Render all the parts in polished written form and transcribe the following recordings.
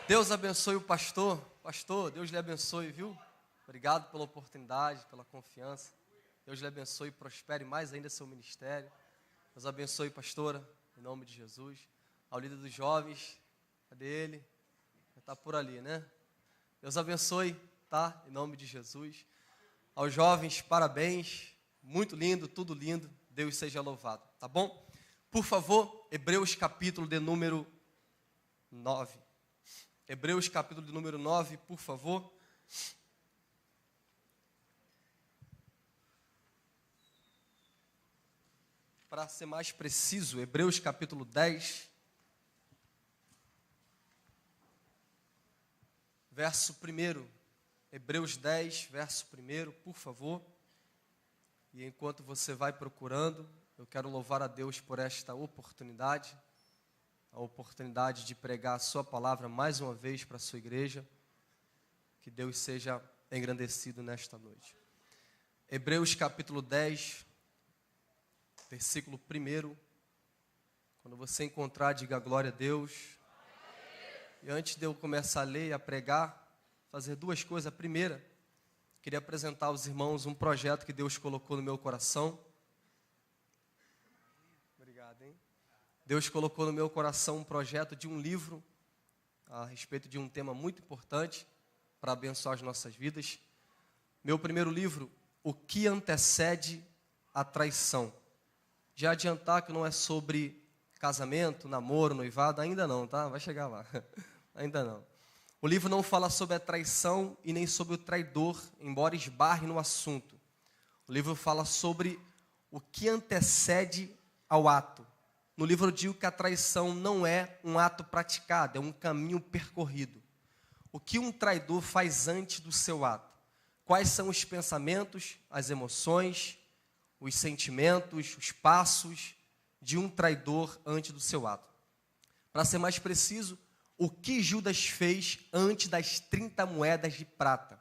Deus abençoe o pastor. Pastor, Deus lhe abençoe, viu? Obrigado pela oportunidade, pela confiança. Deus lhe abençoe e prospere mais ainda seu ministério. Deus abençoe, pastora, em nome de Jesus. Ao líder dos jovens, cadê ele? Está por ali, né? Deus abençoe, tá? Em nome de Jesus. Aos jovens, parabéns. Muito lindo, tudo lindo. Deus seja louvado, tá bom? Por favor, Hebreus capítulo de número 9. Hebreus capítulo de número 9, por favor. Para ser mais preciso, Hebreus capítulo 10, verso 1. Hebreus 10, verso 1, por favor. E enquanto você vai procurando, eu quero louvar a Deus por esta oportunidade, a oportunidade de pregar a sua palavra mais uma vez para a sua igreja. Que Deus seja engrandecido nesta noite. Hebreus capítulo 10, versículo 1. Quando você encontrar, diga glória a Deus. E antes de eu começar a ler e a pregar, fazer duas coisas. A primeira, queria apresentar aos irmãos um projeto que Deus colocou no meu coração. Obrigado, hein? Deus colocou no meu coração um projeto de um livro a respeito de um tema muito importante para abençoar as nossas vidas. Meu primeiro livro, O que antecede a traição. Já adiantar que não é sobre casamento, namoro, noivado, ainda não, tá? Vai chegar lá. Ainda não. O livro não fala sobre a traição e nem sobre o traidor, embora esbarre no assunto. O livro fala sobre o que antecede ao ato. No livro eu digo que a traição não é um ato praticado, é um caminho percorrido. O que um traidor faz antes do seu ato? Quais são os pensamentos, as emoções, os sentimentos, os passos de um traidor antes do seu ato? Para ser mais preciso, o que Judas fez antes das 30 moedas de prata?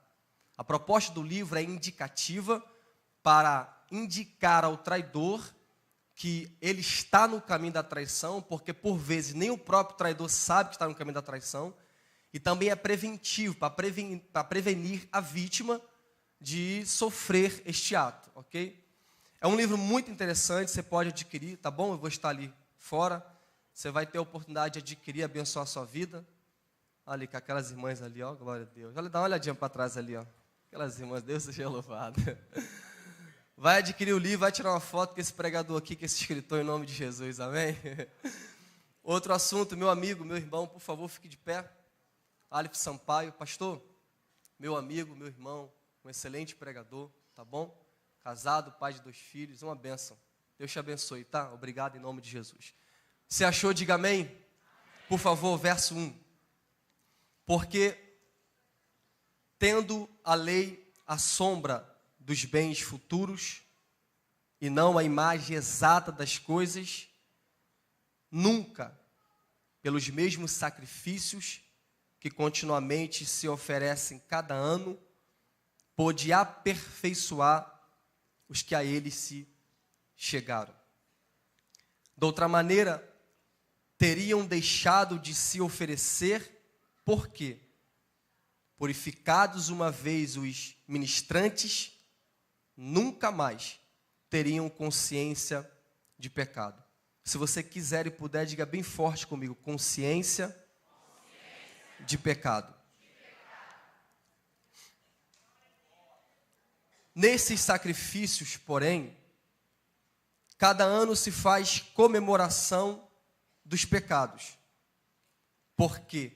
A proposta do livro é indicativa para indicar ao traidor que ele está no caminho da traição, porque por vezes nem o próprio traidor sabe que está no caminho da traição, e também é preventivo, para prevenir a vítima de sofrer este ato, ok? É um livro muito interessante, você pode adquirir, tá bom? Eu vou estar ali fora, você vai ter a oportunidade de adquirir, abençoar a sua vida. Ali com aquelas irmãs ali, ó, glória a Deus. Olha, dá uma olhadinha para trás ali, ó. Aquelas irmãs, Deus seja louvado. Vai adquirir o livro, vai tirar uma foto com esse pregador aqui, com esse escritor, em nome de Jesus, amém? Outro assunto, meu amigo, meu irmão, por favor, fique de pé. Aleph Sampaio, pastor, meu amigo, meu irmão, um excelente pregador, tá bom? Casado, pai de 2 filhos, uma bênção. Deus te abençoe, tá? Obrigado em nome de Jesus. Se achou, diga amém. Por favor, verso 1. Porque, tendo a lei a sombra dos bens futuros, e não a imagem exata das coisas, nunca, pelos mesmos sacrifícios que continuamente se oferecem cada ano, pôde aperfeiçoar os que a ele se chegaram. De outra maneira, teriam deixado de se oferecer, por quê? Purificados uma vez os ministrantes, nunca mais teriam consciência de pecado. Se você quiser e puder, diga bem forte comigo, consciência de pecado. Nesses sacrifícios, porém, cada ano se faz comemoração dos pecados, porque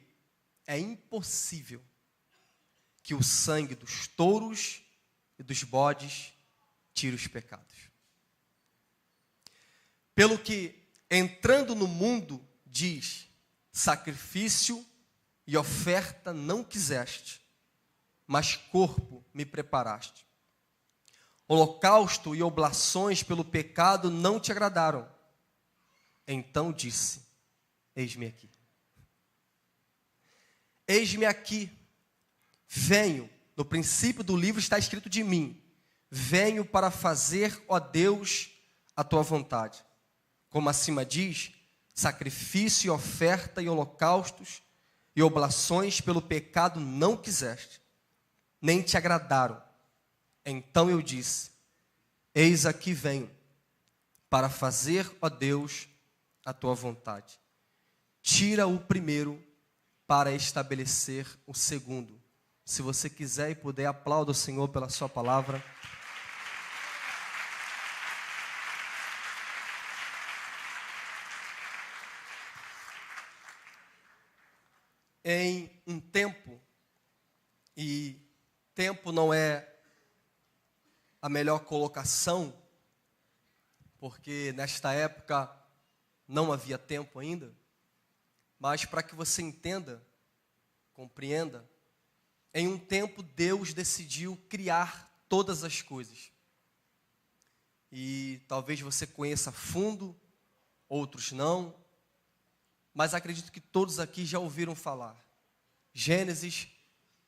é impossível que o sangue dos touros e dos bodes tire os pecados. Pelo que, entrando no mundo, diz, sacrifício e oferta não quiseste, mas corpo me preparaste. Holocausto e oblações pelo pecado não te agradaram. Então disse, eis-me aqui. Eis-me aqui, venho, no princípio do livro está escrito de mim, venho para fazer, ó Deus, a tua vontade. Como acima diz, sacrifício, oferta e holocaustos e oblações pelo pecado não quiseste, nem te agradaram. Então eu disse: eis aqui venho, para fazer, ó Deus, a tua vontade. Tira o primeiro para estabelecer o segundo. Se você quiser e puder, aplauda o Senhor pela sua palavra. Em um tempo, e tempo não é a melhor colocação, porque nesta época não havia tempo ainda, mas para que você entenda, compreenda, em um tempo Deus decidiu criar todas as coisas. E talvez você conheça a fundo, outros não, mas acredito que todos aqui já ouviram falar. Gênesis,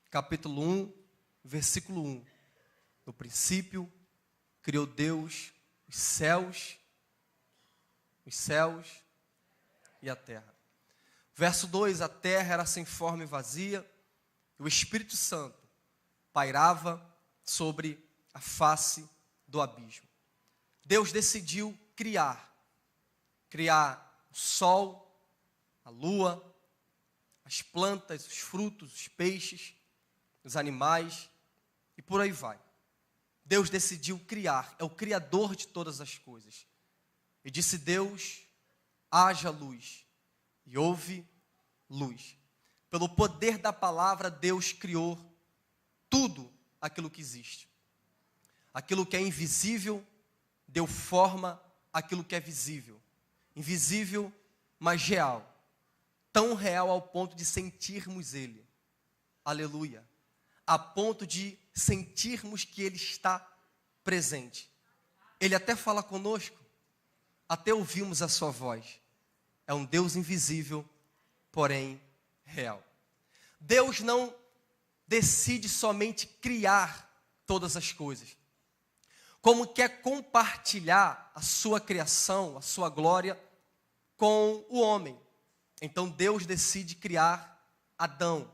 capítulo 1, versículo 1. No princípio, criou Deus os céus e a terra. Verso 2, a terra era sem forma e vazia, e o Espírito Santo pairava sobre a face do abismo. Deus decidiu criar o sol, a lua, as plantas, os frutos, os peixes, os animais e por aí vai. Deus decidiu criar, é o Criador de todas as coisas. E disse Deus: haja luz, e houve luz. Pelo poder da palavra, Deus criou tudo aquilo que existe. Aquilo que é invisível, deu forma àquilo que é visível. Invisível, mas real. Tão real ao ponto de sentirmos Ele. Aleluia. A ponto de sentirmos que Ele está presente. Ele até fala conosco, até ouvimos a sua voz. É um Deus invisível, porém real. Deus não decide somente criar todas as coisas, como quer compartilhar a sua criação, a sua glória com o homem. Então Deus decide criar Adão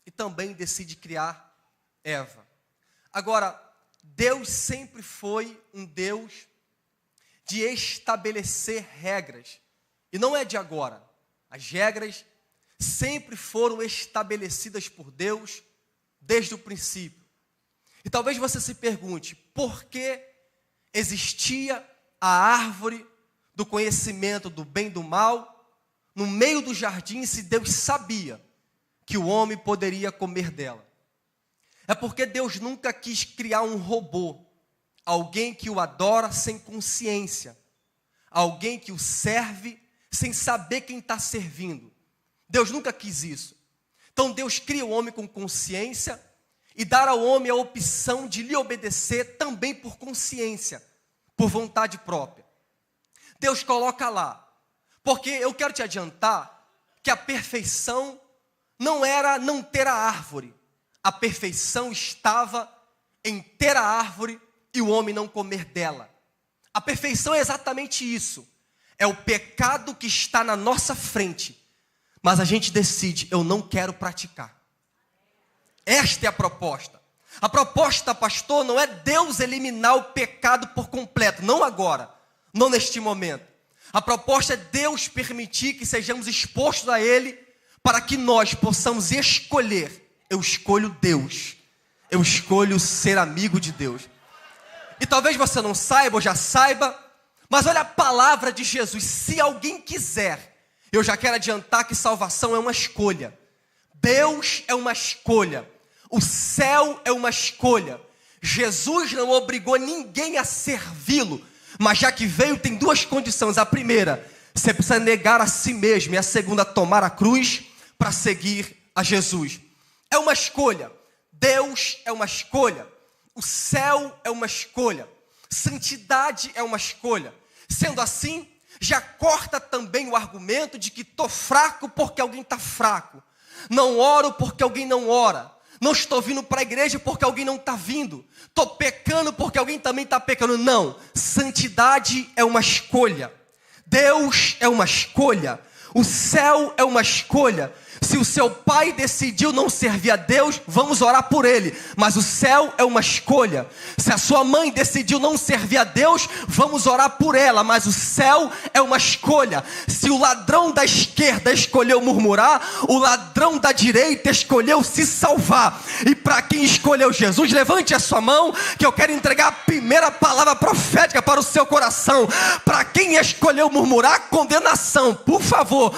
e também decide criar Eva. Agora, Deus sempre foi um Deus de estabelecer regras. E não é de agora. As regras sempre foram estabelecidas por Deus desde o princípio. E talvez você se pergunte, por que existia a árvore do conhecimento do bem e do mal no meio do jardim, se Deus sabia que o homem poderia comer dela? É porque Deus nunca quis criar um robô, alguém que o adora sem consciência, alguém que o serve sem saber quem está servindo. Deus nunca quis isso. Então Deus cria o homem com consciência e dá ao homem a opção de lhe obedecer também por consciência, por vontade própria. Deus coloca lá, porque eu quero te adiantar que a perfeição não era não ter a árvore. A perfeição estava em ter a árvore e o homem não comer dela. A perfeição é exatamente isso. É o pecado que está na nossa frente, mas a gente decide, eu não quero praticar. Esta é a proposta. A proposta, pastor, não é Deus eliminar o pecado por completo, não agora, não neste momento. A proposta é Deus permitir que sejamos expostos a Ele, para que nós possamos escolher. Eu escolho Deus, eu escolho ser amigo de Deus. E talvez você não saiba ou já saiba, mas olha a palavra de Jesus: se alguém quiser, eu já quero adiantar que salvação é uma escolha. Deus é uma escolha. O céu é uma escolha. Jesus não obrigou ninguém a servi-lo, mas já que veio, tem duas condições. A primeira, você precisa negar a si mesmo, e a segunda, tomar a cruz para seguir a Jesus. É uma escolha. Deus é uma escolha. O céu é uma escolha. Santidade é uma escolha. Sendo assim, já corta também o argumento de que estou fraco porque alguém está fraco. Não oro porque alguém não ora. Não estou vindo para a igreja porque alguém não está vindo. Estou pecando porque alguém também está pecando. Não. Santidade é uma escolha. Deus é uma escolha. O céu é uma escolha. Se o seu pai decidiu não servir a Deus, vamos orar por ele. Mas o céu é uma escolha. Se a sua mãe decidiu não servir a Deus, vamos orar por ela. Mas o céu é uma escolha. Se o ladrão da esquerda escolheu murmurar, o ladrão da direita escolheu se salvar. E para quem escolheu Jesus, levante a sua mão, que eu quero entregar a primeira palavra profética para o seu coração. Para quem escolheu murmurar, condenação. Por favor,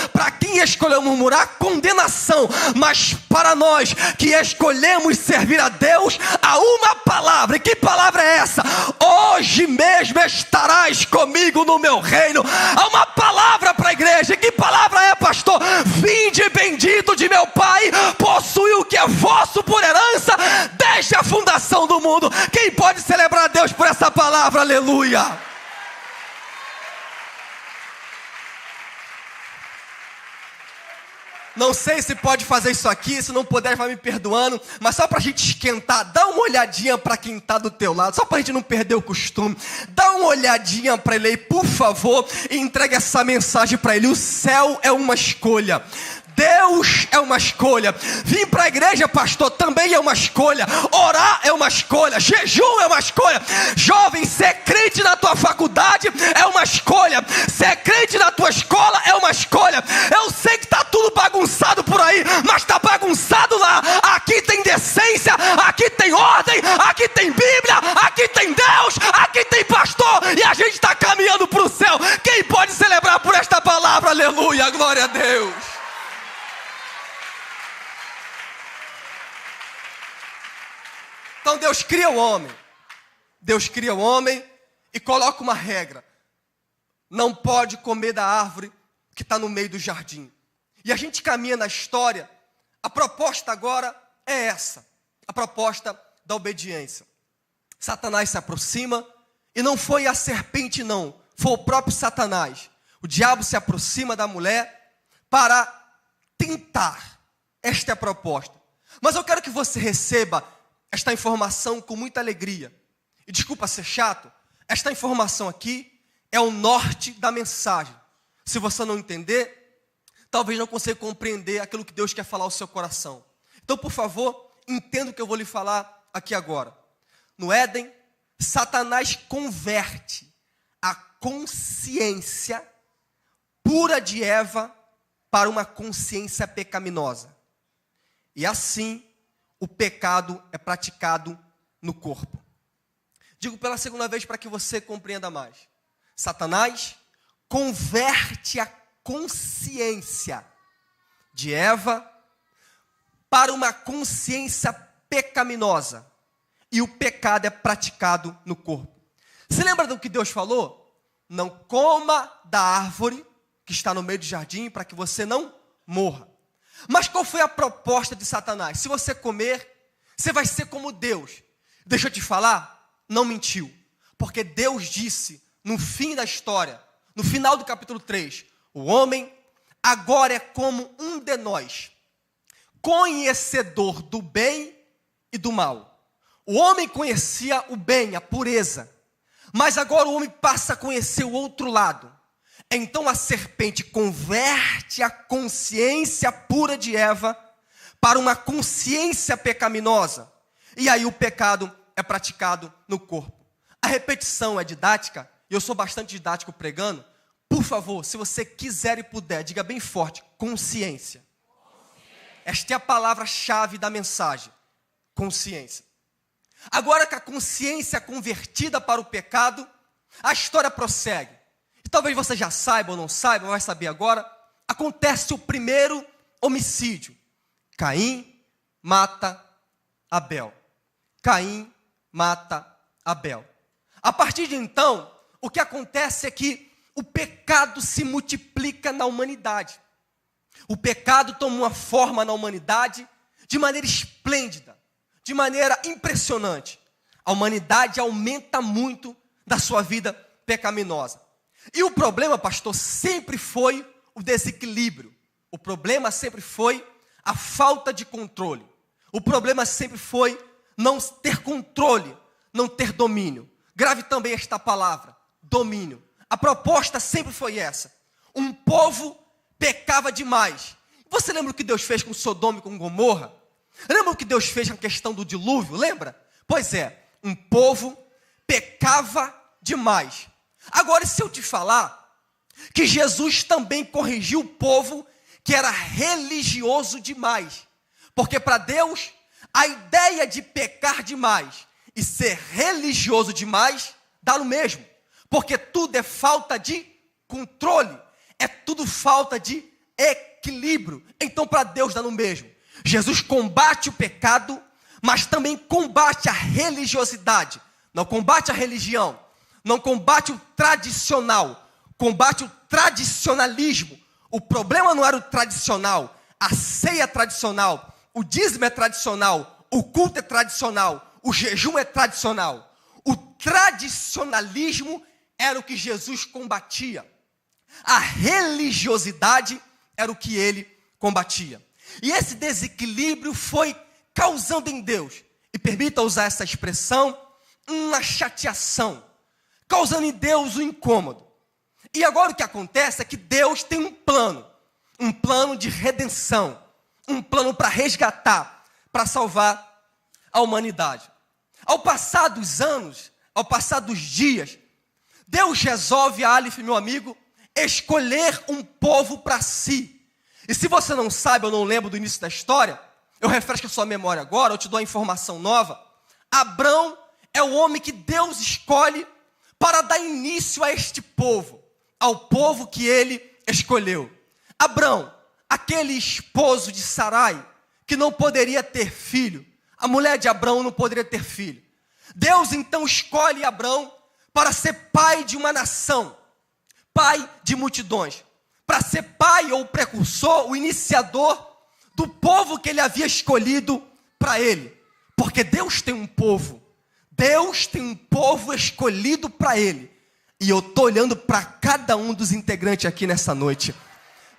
para quem escolheu murmurar, condenação. Mas para nós que escolhemos servir a Deus, há uma palavra. E que palavra é essa? Hoje mesmo estarás comigo no meu reino. Há uma palavra para a igreja. E que palavra é, pastor? Vinde bendito de meu Pai, possui o que é vosso por herança desde a fundação do mundo. Quem pode celebrar a Deus por essa palavra? Aleluia. Não sei se pode fazer isso aqui, se não puder vai me perdoando, mas só para a gente esquentar, dá uma olhadinha para quem está do teu lado, só para a gente não perder o costume, dá uma olhadinha para ele aí, por favor, e entregue essa mensagem para ele. O céu é uma escolha. Deus é uma escolha. Vir para a igreja, pastor, também é uma escolha. Orar é uma escolha. Jejum é uma escolha. Jovem, ser crente na tua faculdade é uma escolha. Ser crente na tua escola é uma escolha. Eu sei que está tudo bagunçado por aí, mas está bagunçado lá. Aqui tem decência, aqui tem ordem, aqui tem Bíblia, aqui tem Deus, aqui tem pastor, e a gente está caminhando para o céu. Quem pode celebrar por esta palavra? Aleluia, glória a Deus. Então Deus cria o homem. Deus cria o homem e coloca uma regra. Não pode comer da árvore que está no meio do jardim. E a gente caminha na história. A proposta agora é essa. A proposta da obediência. Satanás se aproxima. E não foi a serpente não. Foi o próprio Satanás. O diabo se aproxima da mulher para tentar. Esta é a proposta. Mas eu quero que você receba esta informação com muita alegria. E desculpa ser chato, esta informação aqui é o norte da mensagem. Se você não entender, talvez não consiga compreender aquilo que Deus quer falar ao seu coração. Então, por favor, entenda o que eu vou lhe falar aqui agora. No Éden, Satanás converte a consciência pura de Eva para uma consciência pecaminosa. E assim, o pecado é praticado no corpo. Digo pela segunda vez para que você compreenda mais. Satanás converte a consciência de Eva para uma consciência pecaminosa. E o pecado é praticado no corpo. Você lembra do que Deus falou? Não coma da árvore que está no meio do jardim para que você não morra. Mas qual foi a proposta de Satanás? Se você comer, você vai ser como Deus. Deixa eu te falar, não mentiu. Porque Deus disse, no fim da história, no final do capítulo 3, o homem agora é como um de nós, conhecedor do bem e do mal. O homem conhecia o bem, a pureza. Mas agora o homem passa a conhecer o outro lado. Então a serpente converte a consciência pura de Eva para uma consciência pecaminosa. E aí o pecado é praticado no corpo. A repetição é didática, e eu sou bastante didático pregando. Por favor, se você quiser e puder, diga bem forte, consciência. Esta é a palavra-chave da mensagem, consciência. Agora que a consciência é convertida para o pecado, a história prossegue. Talvez você já saiba ou não saiba, vai saber agora. Acontece o primeiro homicídio. Caim mata Abel. Caim mata Abel. A partir de então, o que acontece é que o pecado se multiplica na humanidade. O pecado toma uma forma na humanidade de maneira esplêndida, de maneira impressionante. A humanidade aumenta muito da sua vida pecaminosa. E o problema, pastor, sempre foi o desequilíbrio. O problema sempre foi a falta de controle. O problema sempre foi não ter controle, não ter domínio. Grave também esta palavra, domínio. A proposta sempre foi essa. Um povo pecava demais. Você lembra o que Deus fez com Sodoma e com Gomorra? Lembra o que Deus fez com a questão do dilúvio? Lembra? Pois é, um povo pecava demais. Agora, se eu te falar que Jesus também corrigiu o povo que era religioso demais, porque para Deus, a ideia de pecar demais e ser religioso demais dá no mesmo, porque tudo é falta de controle, é tudo falta de equilíbrio. Então para Deus dá no mesmo. Jesus combate o pecado, mas também combate a religiosidade. Não combate a religião, não combate o tradicional, combate o tradicionalismo. O problema não era o tradicional, a ceia é tradicional, o dízimo é tradicional, o culto é tradicional, o jejum é tradicional. O tradicionalismo era o que Jesus combatia. A religiosidade era o que ele combatia. E esse desequilíbrio foi causando em Deus, e permita usar essa expressão, uma chateação, causando em Deus um incômodo. E agora o que acontece é que Deus tem um plano de redenção, um plano para resgatar, para salvar a humanidade. Ao passar dos anos, ao passar dos dias, Deus resolve, Aleph, meu amigo, escolher um povo para si. E se você não sabe, ou não lembra do início da história, eu refresco a sua memória agora, eu te dou a informação nova. Abrão é o homem que Deus escolhe para dar início a este povo, ao povo que ele escolheu. Abrão, aquele esposo de Sarai, que não poderia ter filho, a mulher de Abrão não poderia ter filho. Deus então escolhe Abrão para ser pai de uma nação, pai de multidões, para ser pai ou precursor, o iniciador do povo que ele havia escolhido para ele. Porque Deus tem um povo escolhido para ele. E eu estou olhando para cada um dos integrantes aqui nessa noite.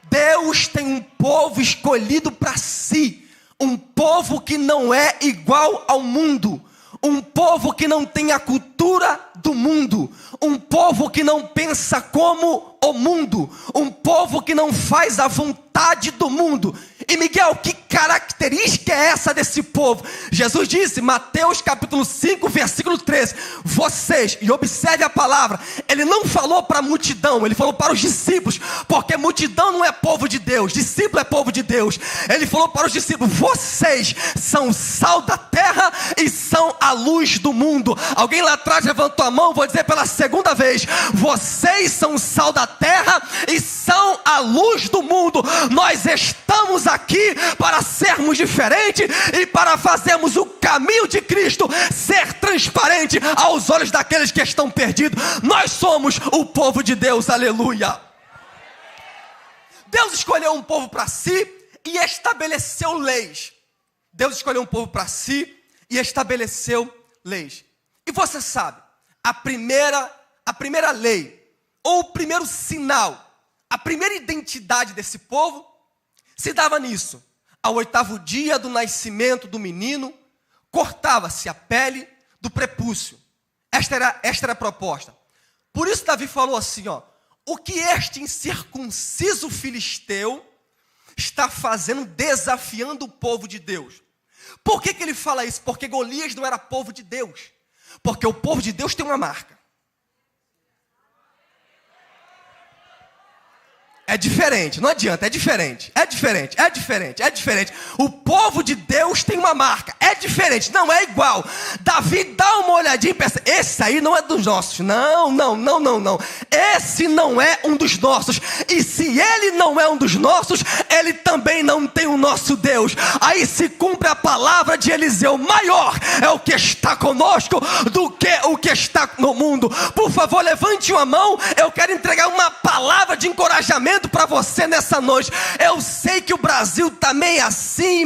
Deus tem um povo escolhido para si. Um povo que não é igual ao mundo. Um povo que não tem a cultura do mundo. Um povo que não pensa como o mundo. Um povo que não faz a vontade do mundo. E Miguel, que característica é essa desse povo? Jesus disse, Mateus capítulo 5, versículo 13, vocês, e observe a palavra, ele não falou para a multidão, ele falou para os discípulos, porque multidão não é povo de Deus, discípulo é povo de Deus. Ele falou para os discípulos, vocês são sal da terra e são a luz do mundo. Alguém lá atrás levantou a mão, vou dizer pela segunda vez, vocês são sal da terra e são a luz do mundo. Nós estamos aqui para sermos diferentes e para fazermos o caminho de Cristo ser transparente aos olhos daqueles que estão perdidos. Nós somos o povo de Deus, aleluia. Deus escolheu um povo para si e estabeleceu leis. Deus escolheu um povo para si e estabeleceu leis. E você sabe, a primeira lei, ou o primeiro sinal, a primeira identidade desse povo se dava nisso. Ao 8º dia do nascimento do menino, cortava-se a pele do prepúcio. Esta era a proposta. Por isso Davi falou assim, o que este incircunciso filisteu está fazendo, desafiando o povo de Deus. Por que ele fala isso? Porque Golias não era povo de Deus. Porque o povo de Deus tem uma marca. É diferente, não adianta, é diferente. O povo de Deus tem uma marca, é diferente, não é igual. Davi dá uma olhadinha e pensa, esse aí não é dos nossos. Não. Esse não é um dos nossos. E se ele não é um dos nossos, ele também não tem o nosso Deus. Aí se cumpre a palavra de Eliseu, maior é o que está conosco do que o que está no mundo. Por favor, levante uma mão, eu quero entregar uma palavra de encorajamento para você nessa noite. Eu sei que o Brasil está meio assim,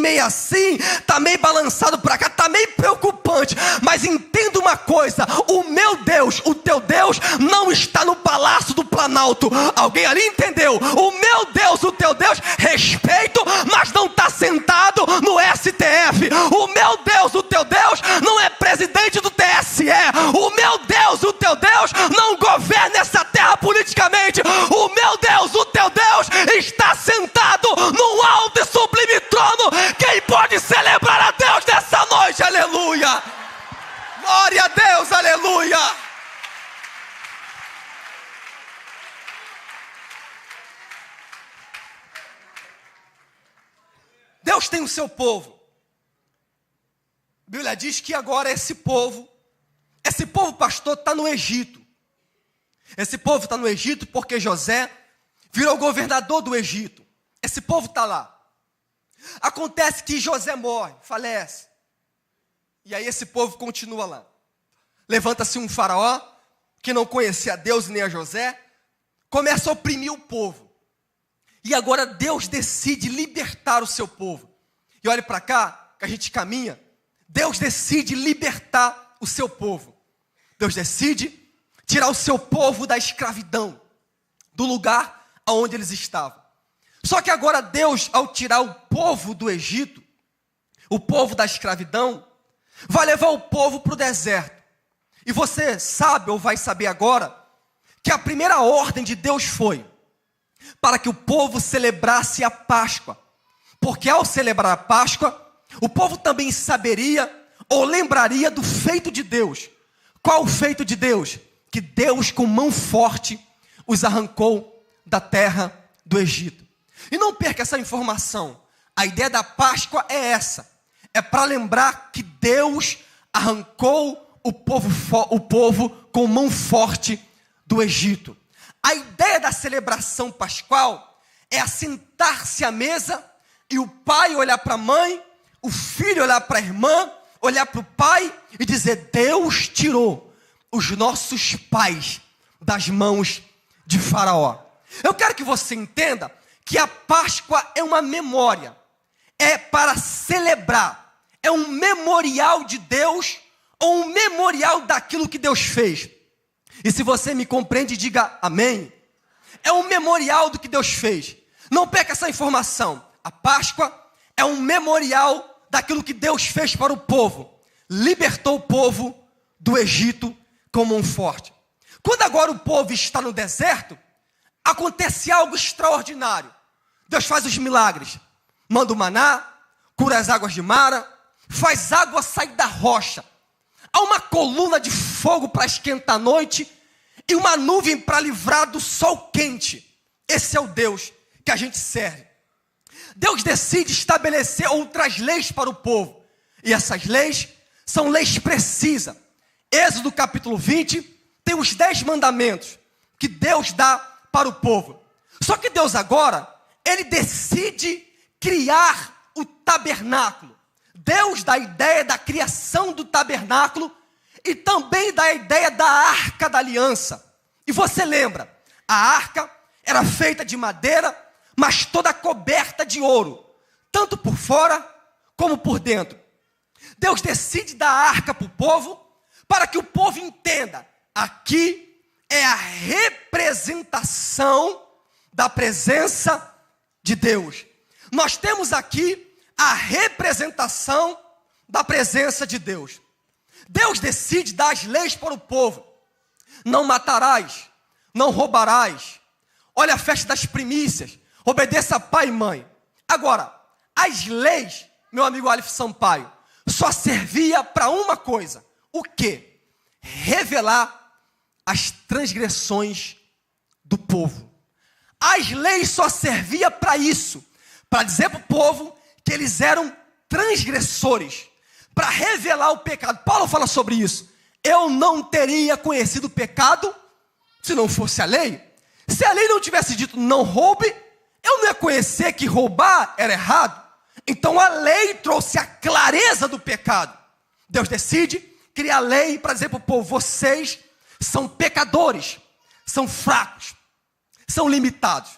está meio balançado para cá, está meio preocupante, mas entenda uma coisa, o meu Deus, o teu Deus não está no Palácio do Planalto. Alguém ali entendeu? O meu Deus, o teu Deus, respeito, mas não está sentado no STF. O meu Deus, o teu Deus não é presidente do TSE. O meu Deus, o teu Deus não governa essa terra politicamente. O meu Deus, o teu Deus está sentado no alto e Glória a Deus, aleluia! Deus tem o seu povo. A Bíblia diz que agora esse povo, pastor, está no Egito. Esse povo está no Egito porque José virou governador do Egito. Esse povo está lá. Acontece que José morre, falece. E aí esse povo continua lá. Levanta-se um faraó, que não conhecia a Deus nem a José, começa a oprimir o povo. E agora Deus decide libertar o seu povo. E olhe para cá, que a gente caminha. Deus decide libertar o seu povo. Deus decide tirar o seu povo da escravidão, do lugar onde eles estavam. Só que agora Deus, ao tirar o povo do Egito, o povo da escravidão, vai levar o povo para o deserto. E você sabe, ou vai saber agora, que a primeira ordem de Deus foi para que o povo celebrasse a Páscoa. Porque ao celebrar a Páscoa, o povo também saberia ou lembraria do feito de Deus. Qual o feito de Deus? Que Deus com mão forte os arrancou da terra do Egito. E não perca essa informação. A ideia da Páscoa é essa. É para lembrar que Deus arrancou o povo com mão forte do Egito. A ideia da celebração pascual é assentar-se à mesa e o pai olhar para a mãe, o filho olhar para a irmã, olhar para o pai e dizer: Deus tirou os nossos pais das mãos de Faraó. Eu quero que você entenda que a Páscoa é uma memória, é para celebrar, é um memorial de Deus ou um memorial daquilo que Deus fez. E se você me compreende, diga amém. É um memorial do que Deus fez. Não perca essa informação. A Páscoa é um memorial daquilo que Deus fez para o povo. Libertou o povo do Egito com mão forte. Quando agora o povo está no deserto, acontece algo extraordinário. Deus faz os milagres. Manda o maná, cura as águas de Mara, faz água sair da rocha. Há uma coluna de fogo para esquentar a noite e uma nuvem para livrar do sol quente. Esse é o Deus que a gente serve. Deus decide estabelecer outras leis para o povo. E essas leis são leis precisas. Êxodo capítulo 20 tem os 10 mandamentos que Deus dá para o povo. Só que Deus agora, ele decide criar o tabernáculo. Deus dá a ideia da criação do tabernáculo e também dá a ideia da arca da aliança. E você lembra, a arca era feita de madeira, mas toda coberta de ouro, tanto por fora como por dentro. Deus decide dar a arca para o povo, para que o povo entenda, aqui é a representação da presença de Deus. Nós temos aqui a representação da presença de Deus. Deus decide dar as leis para o povo. Não matarás, não roubarás. Olha a festa das primícias. Obedeça a pai e mãe. Agora, as leis, meu amigo Aleph Sampaio, só servia para uma coisa. O quê? Revelar as transgressões do povo. As leis só serviam para isso. Para dizer para o povo que eles eram transgressores, para revelar o pecado. Paulo fala sobre isso. Eu não teria conhecido o pecado se não fosse a lei. Se a lei não tivesse dito não roube, eu não ia conhecer que roubar era errado. Então a lei trouxe a clareza do pecado. Deus decide criar a lei para dizer para o povo: vocês são pecadores, são fracos, são limitados.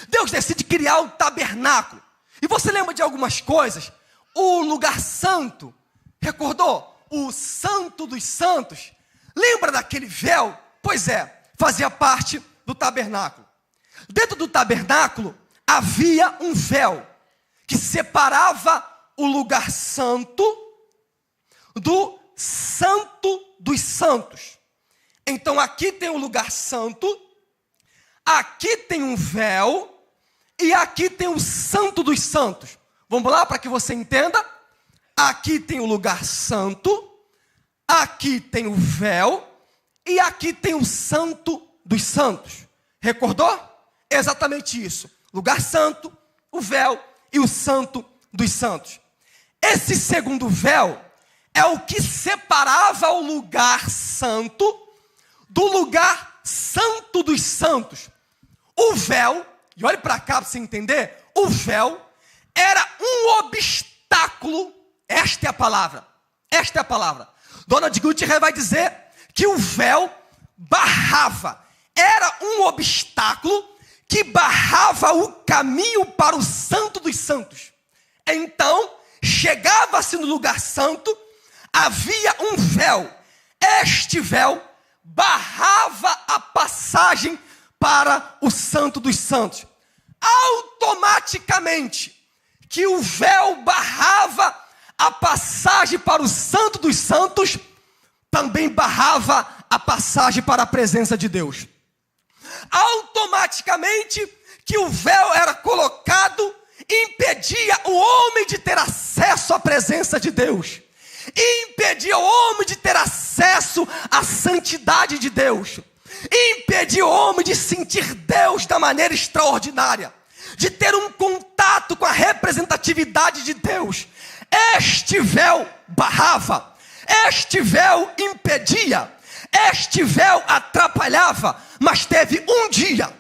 Deus decide criar o tabernáculo. E você lembra de algumas coisas? O lugar santo, recordou? O santo dos santos. Lembra daquele véu? Pois é, fazia parte do tabernáculo. Dentro do tabernáculo havia um véu que separava o lugar santo do santo dos santos. Então aqui tem o lugar santo, aqui tem um véu e aqui tem o santo dos santos. Vamos lá para que você entenda. Aqui tem o lugar santo, aqui tem o véu e aqui tem o Santo dos Santos. Recordou? Exatamente isso. Lugar santo, o véu e o Santo dos Santos. Esse segundo véu é o que separava o lugar santo do lugar santo dos santos. O véu, e olhe para cá para você entender, o véu era um obstáculo. Esta é a palavra. Esta é a palavra. Dona de Gutierrez vai dizer que o véu barrava. Era um obstáculo que barrava o caminho para o Santo dos Santos. Então, chegava-se no lugar santo, havia um véu. Este véu barrava a passagem para o Santo dos Santos. Automaticamente, que o véu barrava a passagem para o Santo dos Santos, também barrava a passagem para a presença de Deus. Automaticamente que o véu era colocado, impedia o homem de ter acesso à presença de Deus, impedia o homem de ter acesso à santidade de Deus, impedia o homem de sentir Deus da maneira extraordinária, de ter um contato com a representatividade de Deus. Este véu barrava, este véu impedia, este véu atrapalhava. Mas teve um dia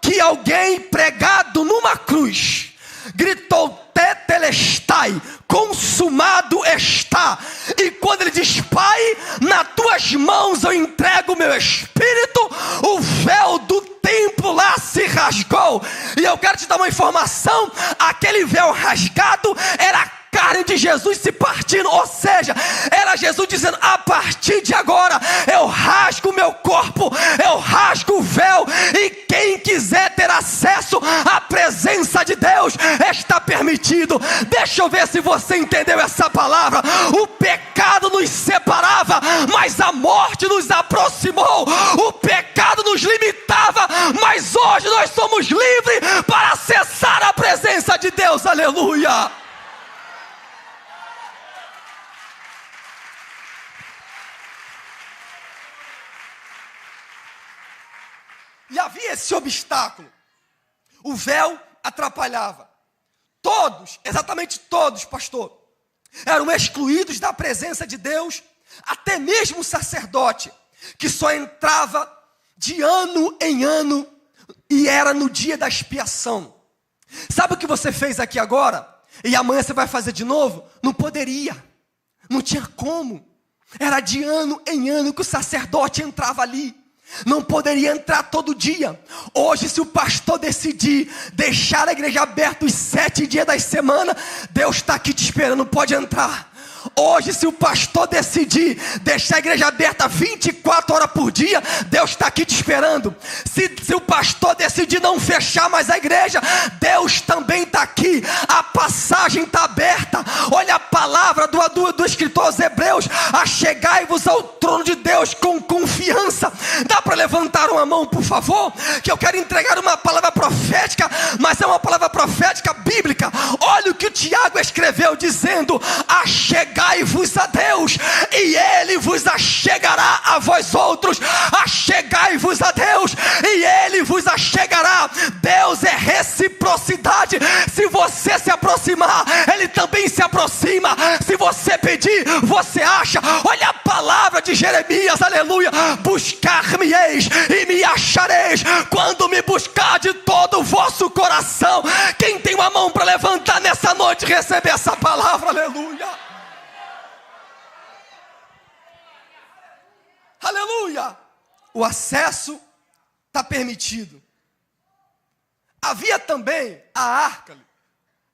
que alguém pregado numa cruz gritou: tetelestai, consumado está. E quando ele diz: Pai, nas tuas mãos eu entrego o meu espírito, o véu do templo lá se rasgou. E eu quero te dar uma informação: aquele véu rasgado era a carne de Jesus se partindo, ou seja, era Jesus dizendo: a partir de agora eu rasgo o meu corpo, eu rasgo o véu, e quem quiser ter acesso à presença de Deus está permitido. Deixa eu ver se você entendeu essa palavra. O pecado nos separava, mas a morte nos aproximou. O pecado nos limitava, mas hoje nós somos livres para acessar a presença de Deus. Aleluia! E havia esse obstáculo. O véu atrapalhava. Todos, exatamente todos, pastor, eram excluídos da presença de Deus. Até mesmo o sacerdote, que só entrava de ano em ano, e era no dia da expiação. Sabe o que você fez aqui agora? E amanhã você vai fazer de novo? Não poderia. Não tinha como. Era de ano em ano que o sacerdote entrava ali. Não poderia entrar todo dia. Hoje, se o pastor decidir deixar a igreja aberta os 7 dias da semana, Deus está aqui te esperando, pode entrar. Hoje, se o pastor decidir deixar a igreja aberta 24 horas por dia, Deus está aqui te esperando. Se o pastor decidir não fechar mais a igreja, Deus também está aqui. A passagem está aberta. Olha a palavra do escritor aos Hebreus: achegai-vos ao trono de Deus com confiança. Dá para levantar uma mão, por favor? Que eu quero entregar uma palavra profética, mas é uma palavra profética bíblica. Olha o que o Tiago escreveu, dizendo: achegai-vos a Deus, e Ele vos achegará a vós outros. Achegai-vos a Deus, e Ele vos achegará. Deus é reciprocidade. Se você se aproximar, Ele também se aproxima. Se você pedir, você acha. Olha a palavra de Jeremias, aleluia: buscar-me-eis e me achareis, quando me buscar de todo o vosso coração. Quem tem uma mão para levantar nessa noite e receber essa palavra, aleluia. Aleluia! O acesso está permitido. Havia também a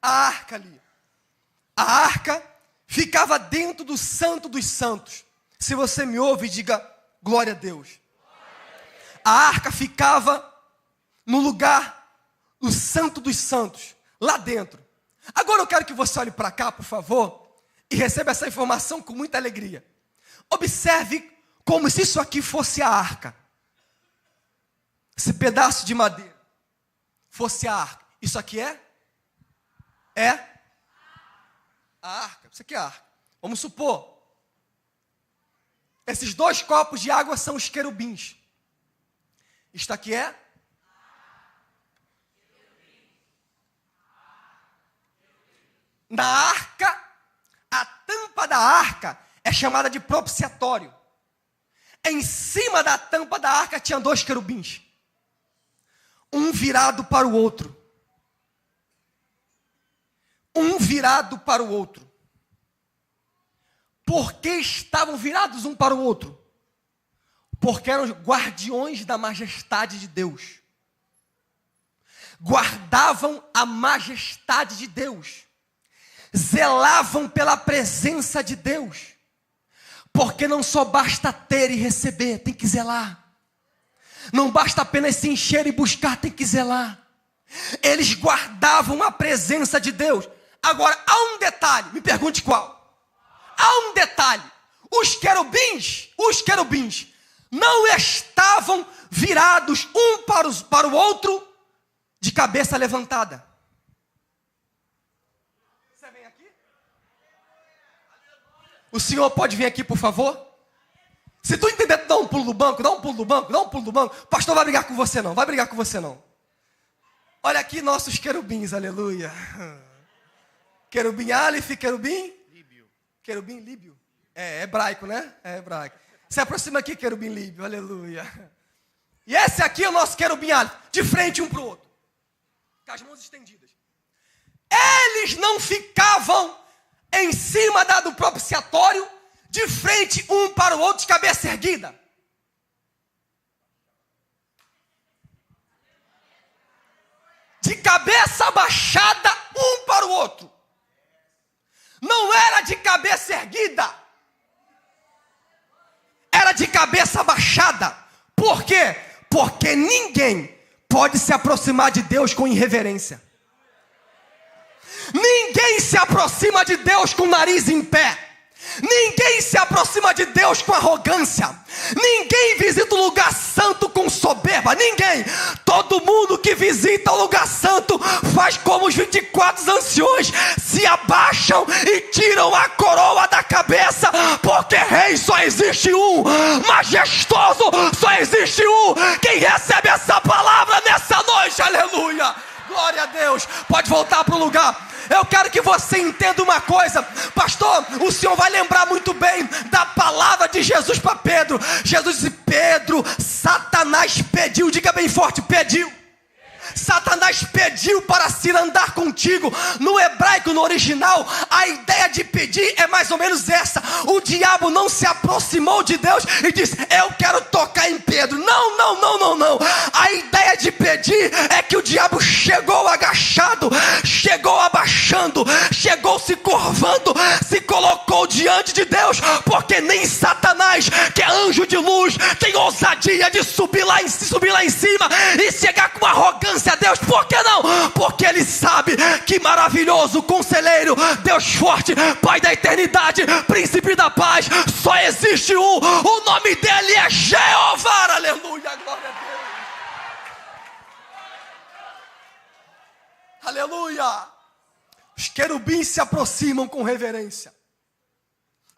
arca ali. A arca ficava dentro do Santo dos Santos. Se você me ouve, diga glória a Deus. A arca ficava no lugar do Santo dos Santos, lá dentro. Agora eu quero que você olhe para cá, por favor, e receba essa informação com muita alegria. Observe como se isso aqui fosse a arca. Esse pedaço de madeira fosse a arca. Isso aqui é? A arca, isso aqui é a arca. Vamos supor, esses 2 copos de água são os querubins. Isto aqui é? Na arca, a tampa da arca é chamada de propiciatório. Em cima da tampa da arca tinha 2 querubins. Um virado para o outro. Um virado para o outro. Por que estavam virados um para o outro? Porque eram guardiões da majestade de Deus. Guardavam a majestade de Deus. Zelavam pela presença de Deus. Porque não só basta ter e receber, tem que zelar. Não basta apenas se encher e buscar, tem que zelar. Eles guardavam a presença de Deus. Agora, há um detalhe, me pergunte qual. Há um detalhe. Os querubins não estavam virados um para o outro de cabeça levantada. Você vem aqui? O senhor pode vir aqui, por favor? Se tu entender, dá um pulo do banco, dá um pulo do banco, dá um pulo do banco. O pastor vai brigar com você não, vai brigar com você não. Olha aqui nossos querubins, aleluia. Querubim Aleph, querubim? Líbio. Querubim Líbio. É hebraico, né? É hebraico. Se aproxima aqui, querubim Líbio, aleluia. E esse aqui é o nosso querubim Aleph, de frente um para o outro. Com as mãos estendidas. Eles não ficavam em cima do propiciatório, de frente um para o outro, de cabeça erguida. De cabeça abaixada, um para o outro. Não era de cabeça erguida. Era de cabeça abaixada. Por quê? Porque ninguém pode se aproximar de Deus com irreverência. Ninguém se aproxima de Deus com o nariz em pé. Ninguém se aproxima de Deus com arrogância. Ninguém visita o lugar santo com soberba. Ninguém. Todo mundo que visita o lugar santo faz como os 24 anciões. Se abaixam e tiram a coroa da cabeça. Porque rei só existe um. Majestoso só existe um. Quem recebe essa palavra nessa noite, aleluia. Glória a Deus. Pode voltar para o lugar. Eu quero que você entenda uma coisa. Pastor, o senhor vai lembrar muito bem da palavra de Jesus para Pedro. Jesus disse: Pedro, Satanás pediu, diga bem forte, pediu. Satanás pediu para se andar contigo. No hebraico, no original, a ideia de pedir é mais ou menos essa. O diabo não se aproximou de Deus e disse: eu quero tocar em Pedro. Não. A ideia de pedir é que o diabo chegou agachado, chegou abaixando, chegou se curvando, se colocou diante de Deus. Porque nem Satanás, que é anjo de luz, tem ousadia de subir lá em cima e chegar com arrogância a Deus. Por que não? Porque ele sabe que maravilhoso conselheiro, Deus forte, Pai da eternidade, príncipe da paz, só existe um. O nome dele é Jeová. Aleluia, glória a Deus. Aleluia. Os querubins se aproximam com reverência.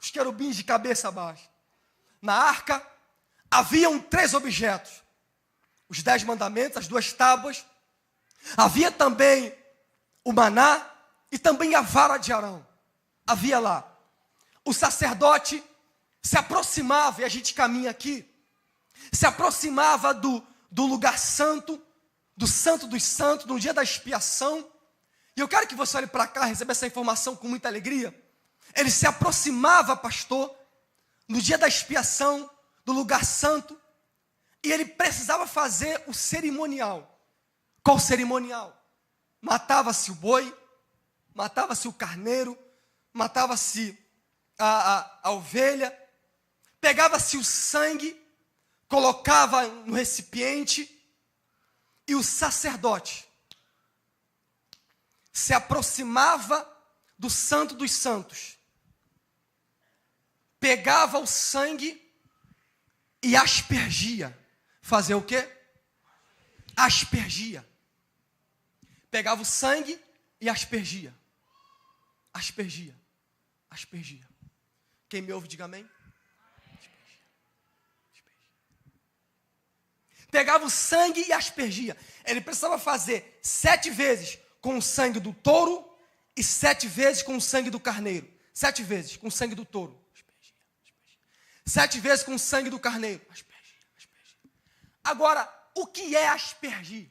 Os querubins de cabeça baixa. Na arca haviam 3 objetos: os 10 mandamentos, as 2 tábuas. Havia também o maná e também a vara de Arão. Havia lá. O sacerdote se aproximava, e a gente caminha aqui, se aproximava do lugar santo, do santo dos santos, no dia da expiação. E eu quero que você olhe para cá, receba essa informação com muita alegria. Ele se aproximava, pastor, no dia da expiação, do lugar santo, e ele precisava fazer o cerimonial. Qual cerimonial? Matava-se o boi, matava-se o carneiro, matava-se a ovelha, pegava-se o sangue, colocava no recipiente, e o sacerdote se aproximava do santo dos santos, pegava o sangue e aspergia. Fazia o quê? Aspergia. Pegava o sangue e aspergia. Aspergia. aspergia. Quem me ouve, diga amém. Aspergia. Pegava o sangue e aspergia. Ele precisava fazer 7 vezes com o sangue do touro e 7 vezes com o sangue do carneiro. 7 vezes com o sangue do touro. Aspergia. 7 vezes com o sangue do carneiro. Aspergia. Agora, o que é aspergir?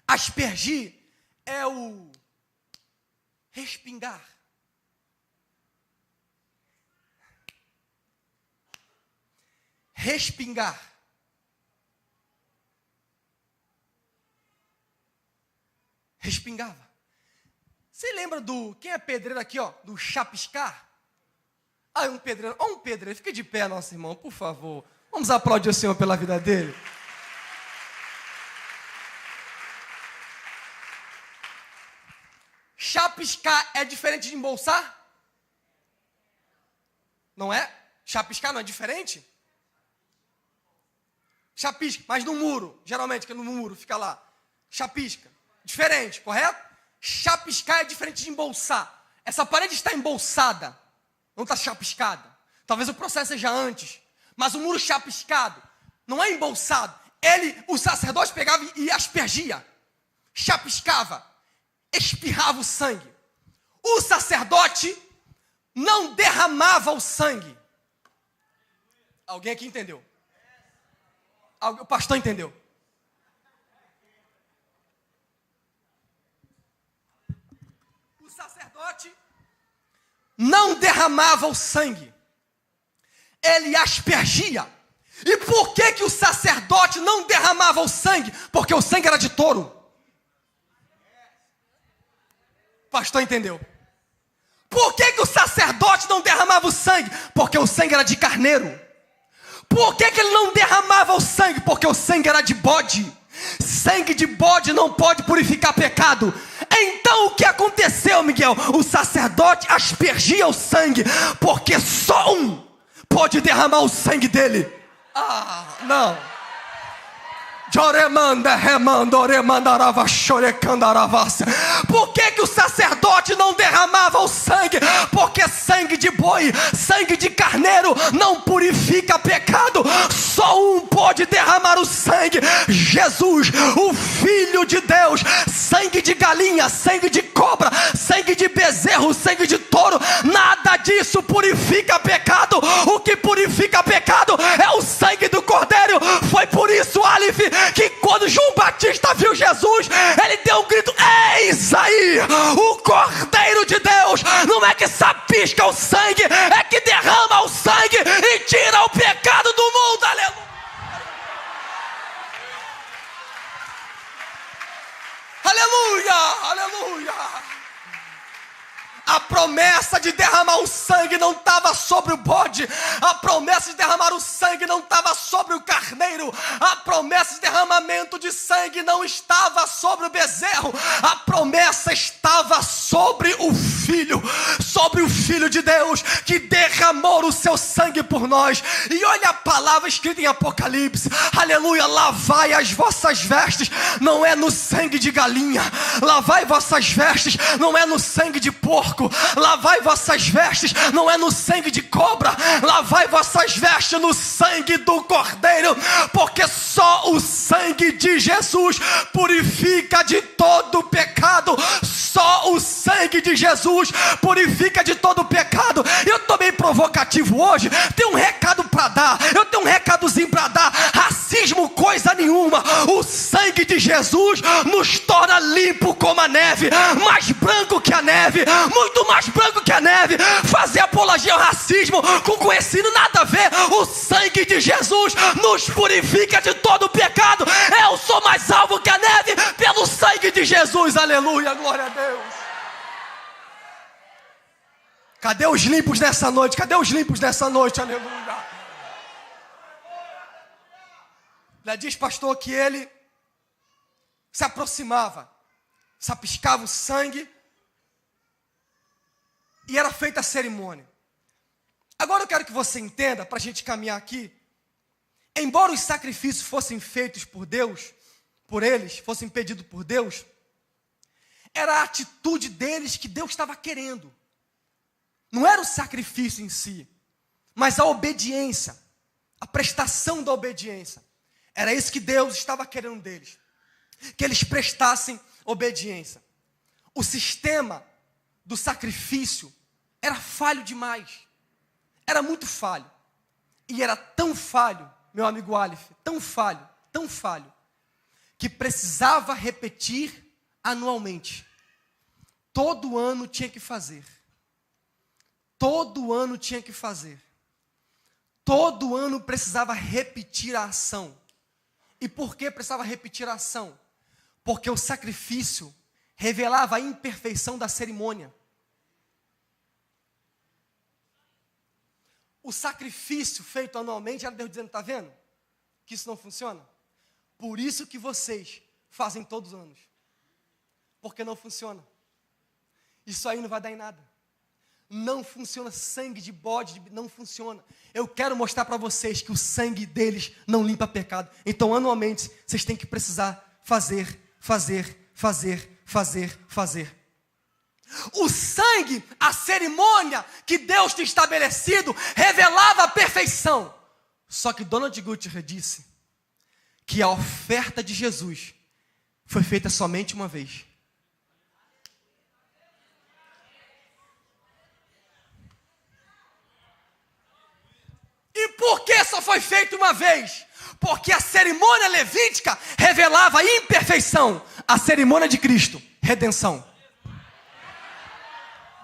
Aspergir é o respingar. Respingar. Respingava. Você lembra do... Quem é pedreiro aqui, ó? Do chapiscar? Ah, um pedreiro. Ó, um pedreiro. Fica de pé, nosso irmão, por favor. Vamos aplaudir o Senhor pela vida dele. Chapiscar é diferente de embolsar? Não é? Chapiscar não é diferente? Chapisca, mas no muro, geralmente, que no muro fica lá. Chapisca. Diferente, correto? Chapiscar é diferente de embolsar. Essa parede está embolsada, não está chapiscada. Talvez o processo seja antes. Mas o muro chapiscado não é embolsado. O sacerdote pegava e aspergia. Chapiscava. Espirrava o sangue. O sacerdote não derramava o sangue. Alguém aqui entendeu? O pastor entendeu? O sacerdote não derramava o sangue. Ele aspergia. E por que o sacerdote não derramava o sangue? Porque o sangue era de touro. O pastor entendeu? Por que o sacerdote não derramava o sangue? Porque o sangue era de carneiro. Por que ele não derramava o sangue? Porque o sangue era de bode. Sangue de bode não pode purificar pecado. Então o que aconteceu, Miguel? O sacerdote aspergia o sangue, porque só um pode derramar o sangue dele. Ah, não. Por que o sacerdote não derramava o sangue? Porque sangue de boi, sangue de carneiro não purifica pecado. Só um pode derramar o sangue: Jesus, o Filho de Deus. Sangue de galinha, sangue de cobra, sangue de bezerro, sangue de touro, nada disso purifica pecado. O que purifica pecado é o sangue do Cordeiro. Foi por isso, Aleph, que quando João Batista viu Jesus, ele deu um grito: eis aí o Cordeiro de Deus. Não é que sapisca o sangue, é que derrama o sangue e tira o pecado do mundo. Aleluia. Aleluia, aleluia. A promessa de derramar o sangue não estava sobre o bode. A promessa de derramar o sangue não estava sobre o carneiro. A promessa de derramamento de sangue não estava sobre o bezerro. A promessa estava sobre o Filho. Sobre o Filho de Deus, que derramou o seu sangue por nós. E olha a palavra escrita em Apocalipse. Aleluia. Lavai as vossas vestes. Não é no sangue de galinha. Lavai vossas vestes. Não é no sangue de porco. Lavai vossas vestes, não é no sangue de cobra. Lavai vossas vestes no sangue do Cordeiro, porque só o sangue de Jesus purifica de todo pecado. Só o sangue de Jesus purifica de todo pecado. Eu estou bem provocativo hoje. Tem um recado para dar. Eu tenho um recadozinho para dar. Racismo coisa nenhuma. O sangue de Jesus nos torna limpo como a neve, mais branco que a neve, muito mais branco que a neve. Fazer apologia ao racismo com conhecimento nada a ver. O sangue de Jesus nos purifica de todo pecado. Eu sou mais alvo que a neve pelo sangue de Jesus. Aleluia, glória a Deus. Cadê os limpos nessa noite? Cadê os limpos nessa noite? Aleluia. Ela diz, pastor, que ele se aproximava, sapiscava o sangue e era feita a cerimônia. Agora eu quero que você entenda, para a gente caminhar aqui, embora os sacrifícios fossem feitos por Deus, por eles, fossem pedidos por Deus, era a atitude deles que Deus estava querendo. não era o sacrifício em si, mas a obediência, a prestação da obediência. Era isso que Deus estava querendo deles, que eles prestassem obediência. O sistema do sacrifício era falho demais, era muito falho, e era tão falho, meu amigo Aleph, tão falho, que precisava repetir anualmente. Todo ano tinha que fazer. Todo ano tinha que fazer. Todo ano precisava repetir a ação. E por que precisava repetir a ação? Porque o sacrifício revelava a imperfeição da cerimônia. O sacrifício feito anualmente era Deus dizendo, está vendo? Que isso não funciona? Por isso que vocês fazem todos os anos. Porque não funciona. Isso aí não vai dar em nada. Não funciona sangue de bode, não funciona. Eu quero mostrar para vocês que o sangue deles não limpa pecado. Então, anualmente, vocês têm que precisar fazer. O sangue, a cerimônia que Deus tinha estabelecido, revelava a perfeição. Só que Donald Guthrie disse que a oferta de Jesus foi feita somente uma vez. E por que só foi feito uma vez? Porque a cerimônia levítica revelava a imperfeição. A cerimônia de Cristo, redenção.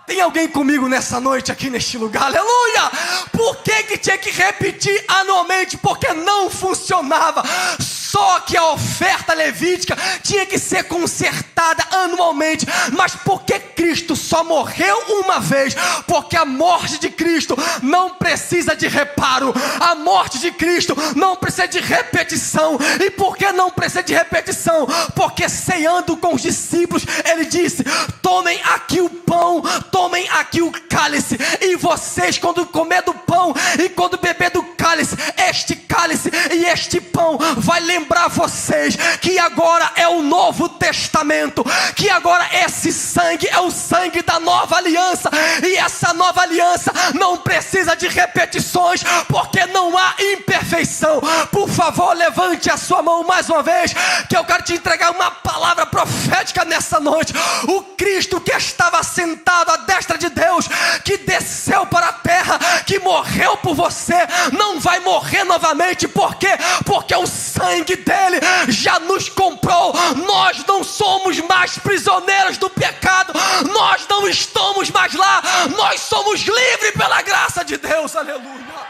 Tem alguém comigo nessa noite aqui neste lugar? Aleluia! Por que tinha que repetir anualmente? Porque não funcionava. Só que a oferta levítica tinha que ser consertada anualmente. Mas por que Cristo só morreu uma vez? Porque a morte de Cristo não precisa de reparo. A morte de Cristo não precisa de repetição. E por que não precisa de repetição? Porque ceando com os discípulos, ele disse, tomem aqui o pão, tomem aqui o cálice. E vocês, quando comer do pão e quando beber do cálice, este cálice e este pão vai lembrar vocês que agora é o Novo Testamento, que agora esse sangue é o sangue da nova aliança, e essa nova aliança não precisa de repetições, porque não há imperfeição. Por favor, levante a sua mão mais uma vez, que eu quero te entregar uma palavra profética nessa noite. O Cristo que estava sentado à destra de Deus, que desceu para a terra, que morreu por você, não vai morrer novamente. Por quê? Porque o sangue dele já nos comprou. Nós não somos mais prisioneiros do pecado, nós não estamos mais lá, nós somos livres pela graça de Deus. Aleluia.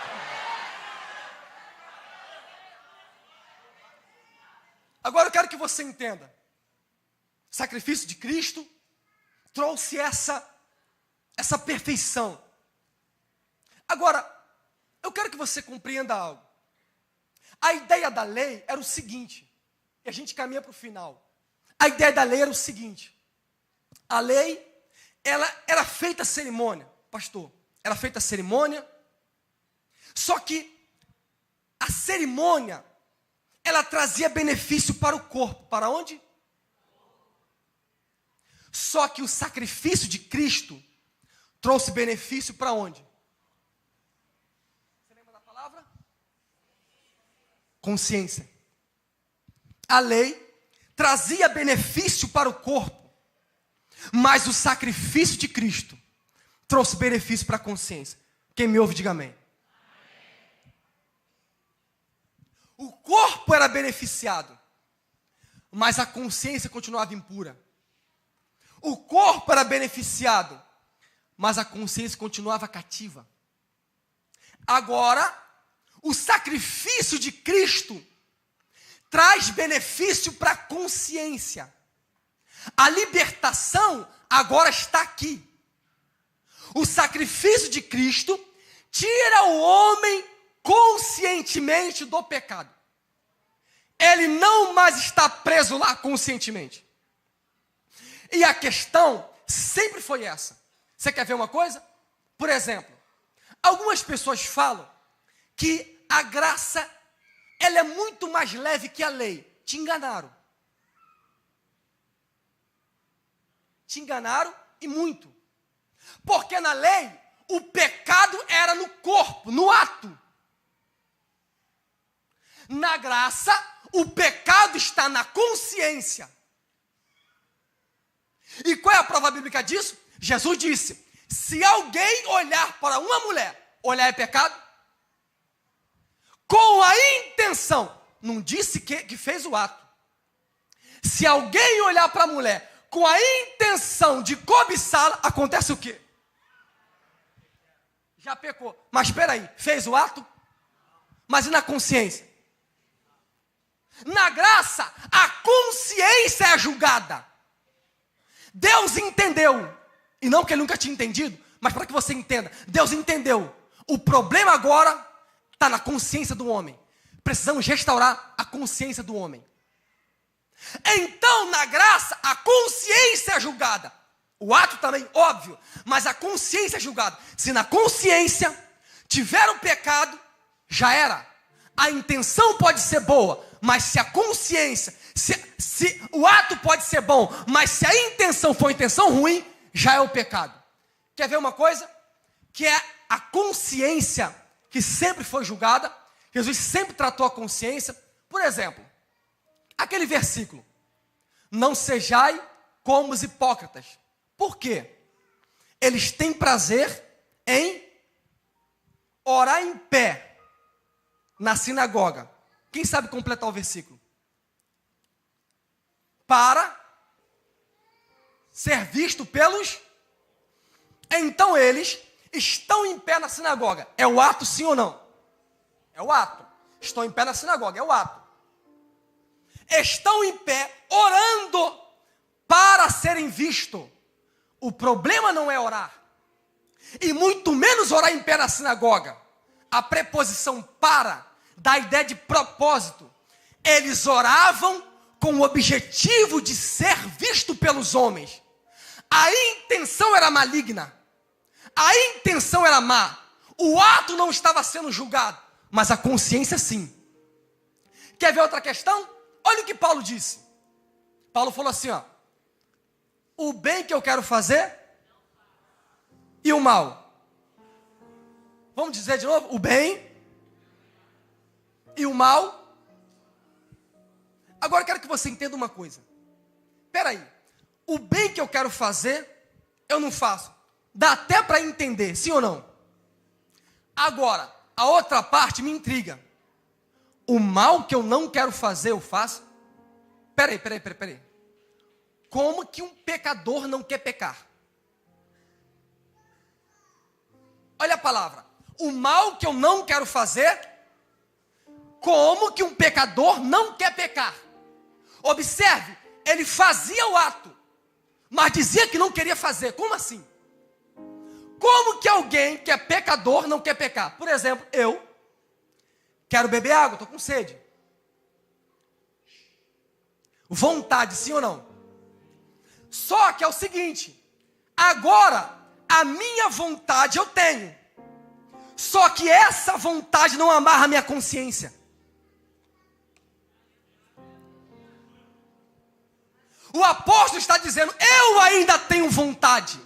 Agora eu quero que você entenda, o sacrifício de Cristo trouxe essa perfeição. Agora, eu quero que você compreenda algo. A ideia da lei era o seguinte, e a gente caminha para o final. A ideia da lei era o seguinte, a lei, ela era feita a cerimônia, pastor, era feita a cerimônia, só que a cerimônia, ela trazia benefício para o corpo. Para onde? Só que o sacrifício de Cristo trouxe benefício para onde? Você lembra da palavra? Consciência. A lei trazia benefício para o corpo, mas o sacrifício de Cristo trouxe benefício para a consciência. Quem me ouve, diga amém. O corpo era beneficiado, mas a consciência continuava impura. O corpo era beneficiado, mas a consciência continuava cativa. Agora, o sacrifício de Cristo traz benefício para a consciência. A libertação agora está aqui. O sacrifício de Cristo tira o homem conscientemente do pecado. Ele não mais está preso lá conscientemente. E a questão sempre foi essa. Você quer ver uma coisa? Por exemplo, algumas pessoas falam que a graça, ela é muito mais leve que a lei. Te enganaram. Te enganaram e muito. Porque na lei, o pecado era no corpo, no ato. Na graça, o pecado está na consciência. E qual é a prova bíblica disso? Jesus disse: se alguém olhar para uma mulher, olhar é pecado? Com a intenção, não disse que fez o ato. Se alguém olhar para a mulher com a intenção de cobiçá-la, acontece o quê? Já pecou. Mas espera aí, fez o ato? Mas e na consciência? Na graça, a consciência é julgada. Deus entendeu, e não que Ele nunca tinha entendido, mas para que você entenda, Deus entendeu. O problema agora está na consciência do homem. Precisamos restaurar a consciência do homem. Então, na graça, a consciência é julgada. O ato também, óbvio, mas a consciência é julgada. Se na consciência tiver um pecado, já era. A intenção pode ser boa, mas se a consciência, se o ato pode ser bom, mas se a intenção for intenção ruim, já é o pecado. Quer ver uma coisa? Que é a consciência que sempre foi julgada. Jesus sempre tratou a consciência. Por exemplo, aquele versículo: não sejai como os hipócritas. Por quê? Eles têm prazer em orar em pé na sinagoga. Quem sabe completar o versículo? Para ser visto pelos... Então eles estão em pé na sinagoga. É o ato, sim ou não? É o ato. Estão em pé na sinagoga, é o ato. Estão em pé orando para serem vistos. O problema não é orar, e muito menos orar em pé na sinagoga. A preposição para dá a ideia de propósito. Eles oravam com o objetivo de ser visto pelos homens. A intenção era maligna, a intenção era má. O ato não estava sendo julgado, mas a consciência sim. Quer ver outra questão? Olha o que Paulo disse. Paulo falou assim, ó: o bem que eu quero fazer e o mal. Vamos dizer de novo? O bem e o mal. Agora eu quero que você entenda uma coisa. Espera aí. O bem que eu quero fazer, eu não faço. Dá até para entender, sim ou não? Agora, a outra parte me intriga. O mal que eu não quero fazer, eu faço? Peraí. Como que um pecador não quer pecar? Olha a palavra. O mal que eu não quero fazer, como que um pecador não quer pecar? Observe, ele fazia o ato, mas dizia que não queria fazer. Como assim? Como que alguém que é pecador não quer pecar? Por exemplo, eu quero beber água, estou com sede. Vontade, sim ou não? Só que é o seguinte: agora a minha vontade eu tenho, só que essa vontade não amarra a minha consciência. O apóstolo está dizendo: eu ainda tenho vontade.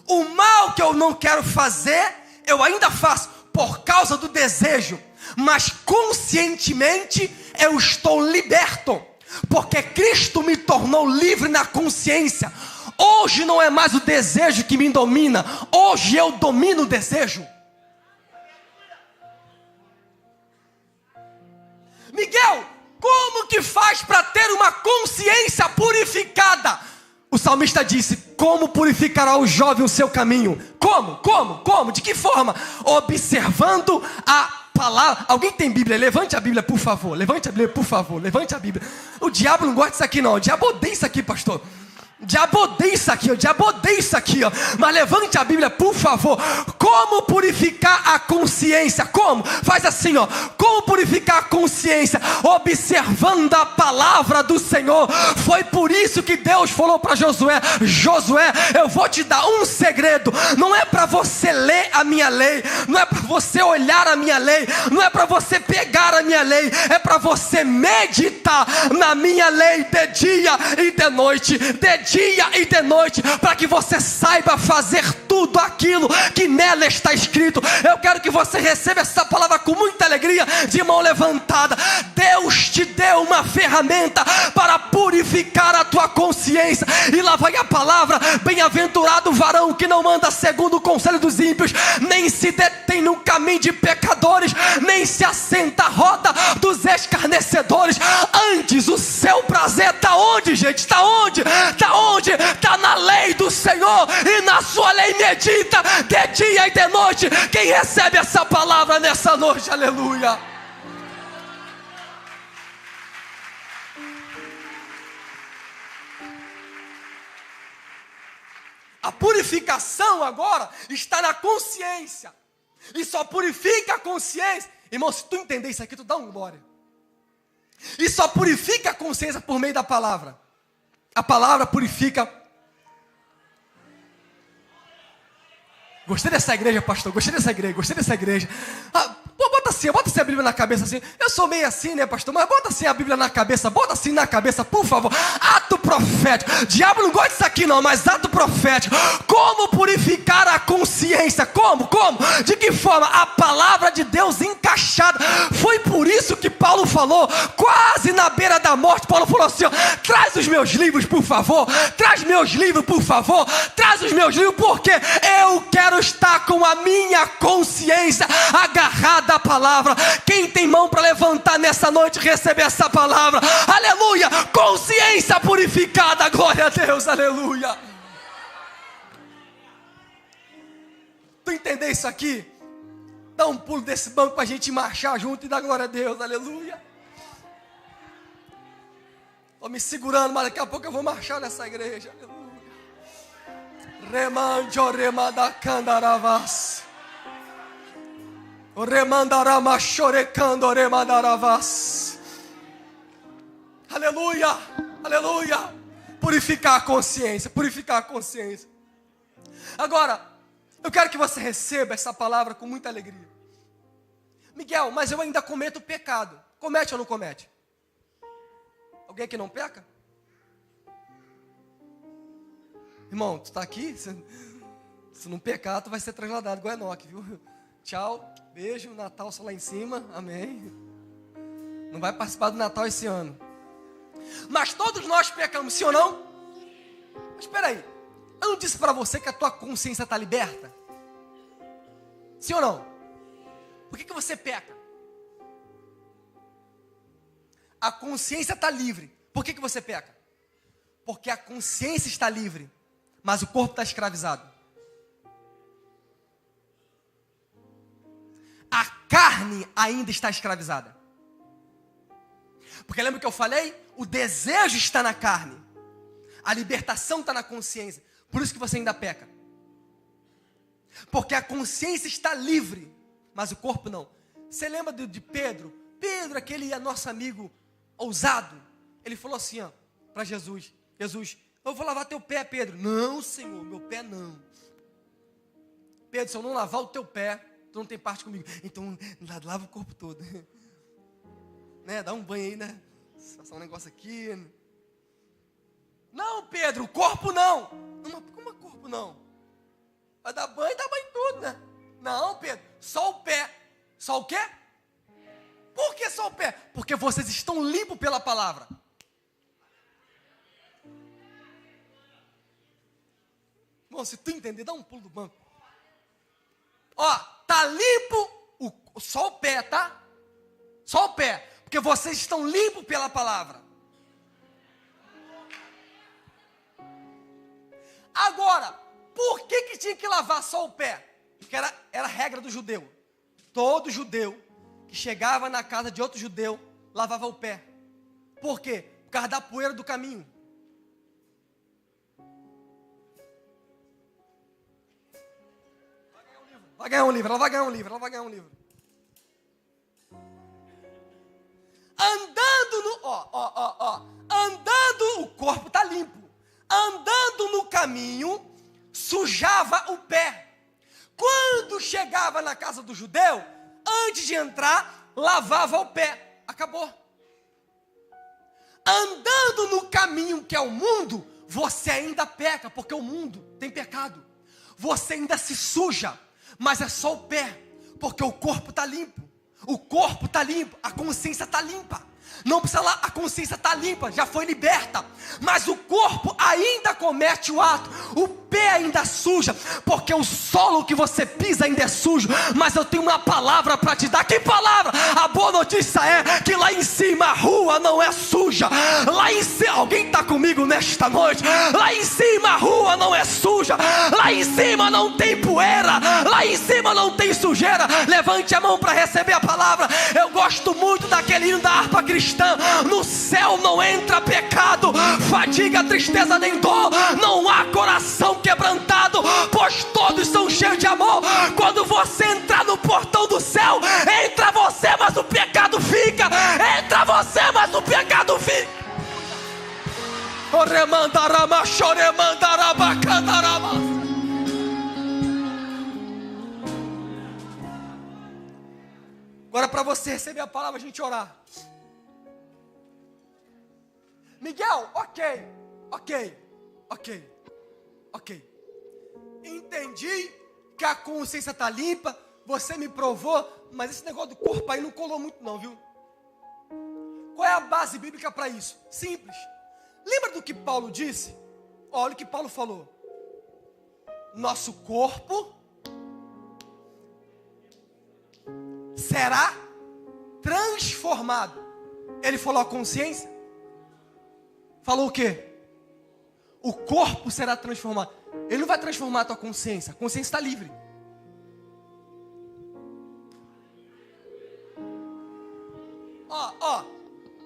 O mal que eu não quero fazer, eu ainda faço por causa do desejo, mas conscientemente eu estou liberto, porque Cristo me tornou livre na consciência. Hoje não é mais o desejo que me domina, hoje eu domino o desejo. Miguel, como que faz para ter uma consciência purificada? O salmista disse: como purificará o jovem o seu caminho? Como? De que forma? Observando a palavra. Alguém tem Bíblia? Levante a Bíblia, por favor. Levante a Bíblia, por favor. Levante a Bíblia. O diabo não gosta disso aqui, não. O diabo odeia isso aqui, pastor. O diabo odeia isso aqui, ó. Mas levante a Bíblia, por favor. Como purificar a consciência? Como? Faz assim, ó. Como purificar a consciência? Observando a palavra do Senhor. Foi por isso que Deus falou para Josué: Josué, eu vou te dar um segredo. Não é para você ler a minha lei, não é para você olhar a minha lei, não é para você pegar a minha lei, é para você meditar na minha lei de dia e de noite. De dia e de noite, para que você saiba fazer tudo aquilo que nela está escrito. Eu quero que você receba essa palavra com muita alegria, de mão levantada. Deus te deu uma ferramenta para purificar a tua consciência. E lá vai a palavra: bem-aventurado o varão que não anda segundo o conselho dos ímpios, nem se detém no caminho de pecadores, nem se assenta à roda dos escarnecedores. Antes o seu prazer está onde, gente? Está onde? Está onde? Está na lei do Senhor, e na sua lei medita de dia e de noite. Quem recebe essa palavra nessa noite? Aleluia. A purificação agora está na consciência. E só purifica a consciência. Irmão, se tu entender isso aqui, tu dá um glória. E só purifica a consciência por meio da palavra. A palavra purifica. Gostei dessa igreja, pastor. Gostei dessa igreja. Bota assim a Bíblia na cabeça assim. Eu sou meio assim, né, pastor? Mas bota assim a Bíblia na cabeça. Bota assim na cabeça, por favor. Ato profético. O diabo não gosta disso aqui não, mas ato profético. Como purificar a consciência? Como? De que forma? A palavra de Deus encaixada. Foi por isso que Paulo falou, quase na beira da morte, Paulo falou assim, ó: traz os meus livros, por favor. Traz meus livros, por favor. Traz os meus livros, porque eu quero estar com a minha consciência agarrada à palavra. Quem tem mão para levantar nessa noite, receber essa palavra? Aleluia! Consciência purificada, glória a Deus, aleluia! Tu entender isso aqui? Dá um pulo desse banco para a gente marchar junto e dar glória a Deus, aleluia! Estou me segurando, mas daqui a pouco eu vou marchar nessa igreja, aleluia! Remanjo remadacandaravas. Remandarama chorecando remandaravas. Aleluia, aleluia. Purificar a consciência, purificar a consciência. Agora, eu quero que você receba essa palavra com muita alegria. Miguel, mas eu ainda cometo pecado. Comete ou não comete? Alguém que não peca? Irmão, tu está aqui? Se não pecar, tu vai ser trasladado igual Enoque, viu? Tchau, beijo, Natal só lá em cima, amém. Não vai participar do Natal esse ano. Mas todos nós pecamos, sim ou não? Mas espera aí, eu não disse para você que a tua consciência está liberta? Sim ou não? Por que você peca? A consciência está livre. Por que você peca? Porque a consciência está livre, mas o corpo está escravizado. A carne ainda está escravizada. Porque lembra que eu falei? O desejo está na carne. A libertação está na consciência. Por isso que você ainda peca. Porque a consciência está livre, mas o corpo não. Você lembra de Pedro? Pedro, aquele nosso amigo ousado. Ele falou assim, ó, para Jesus: Jesus, eu vou lavar teu pé, Pedro. Não, Senhor, meu pé não. Pedro, se eu não lavar o teu pé, tu não tem parte comigo. Então, lava o corpo todo. Né? Dá um banho aí, né? Passar um negócio aqui. Não, Pedro, o corpo não. Não, mas como é corpo não? Vai dar banho, dá banho em tudo, né? Não, Pedro, só o pé. Só o quê? Por que só o pé? Porque vocês estão limpos pela palavra. Irmão, se tu entender, dá um pulo do banco. Ó, tá limpo só o pé, tá? Só o pé. Porque vocês estão limpos pela palavra. Agora, por que tinha que lavar só o pé? Porque era a regra do judeu. Todo judeu que chegava na casa de outro judeu lavava o pé. Por quê? Por causa da poeira do caminho. Vai ganhar um livro, ela vai ganhar um livro, ela vai ganhar um livro. Andando no, andando, o corpo está limpo. Andando no caminho, sujava o pé. Quando chegava na casa do judeu, antes de entrar, lavava o pé. Acabou. Andando no caminho que é o mundo, você ainda peca, porque o mundo tem pecado. Você ainda se suja, mas é só o pé, porque o corpo está limpo. O corpo está limpo, a consciência está limpa. Não precisa lá, a consciência está limpa, já foi liberta. Mas o corpo ainda comete o ato. O pé ainda suja, porque o solo que você pisa ainda é sujo. Mas eu tenho uma palavra para te dar. Que palavra? A boa notícia é que lá em cima a rua não é suja. Lá em cima, alguém está comigo nesta noite? Lá em cima a rua não é suja. Lá em cima não tem poeira. Lá em cima não tem sujeira. Levante a mão para receber a palavra. Eu gosto muito daquele hino da harpa cristã. No céu não entra pecado, fadiga, tristeza nem dor. Não há coração quebrantado, pois todos são cheios de amor. Quando você entrar no portão do céu, entra você, mas o pecado fica. Entra você, mas o pecado fica. Agora, para você receber a palavra, a gente orar. Miguel, ok. Entendi que a consciência está limpa, você me provou, mas esse negócio do corpo aí não colou muito não, viu? Qual é a base bíblica para isso? Simples. Lembra do que Paulo disse? Olha o que Paulo falou. Nosso corpo será transformado. Ele falou a consciência? Falou o quê? O corpo será transformado. Ele não vai transformar a tua consciência. A consciência está livre.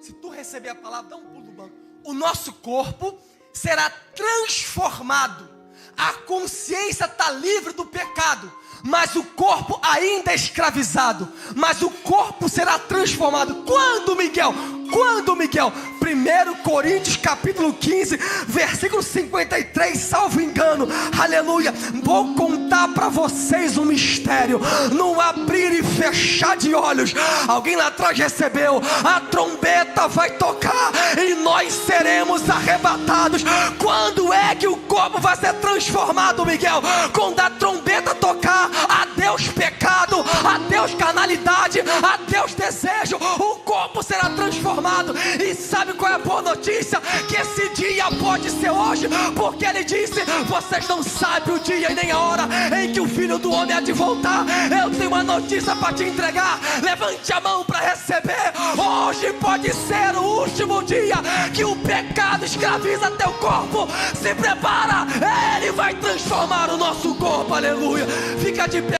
Se tu receber a palavra, dá um pulo do banco. O nosso corpo será transformado. A consciência está livre do pecado, mas o corpo ainda é escravizado. Mas o corpo será transformado. Quando, Miguel? 1 Coríntios capítulo 15, versículo 53, salvo engano, aleluia. Vou contar para vocês um mistério, num abrir e fechar de olhos. Alguém lá atrás recebeu, a trombeta vai tocar e nós seremos arrebatados. Quando é que o corpo vai ser transformado, Miguel? Quando a trombeta tocar, adeus pecado, adeus carnalidade, adeus desejo, o corpo será transformado. E sabe qual é a boa notícia? Que esse dia pode ser hoje, porque ele disse: vocês não sabem o dia e nem a hora em que o Filho do Homem há de voltar. Eu tenho uma notícia para te entregar. Levante a mão para receber. Hoje pode ser o último dia que o pecado escraviza teu corpo. Se prepara, ele vai transformar o nosso corpo, aleluia. Fica de pé.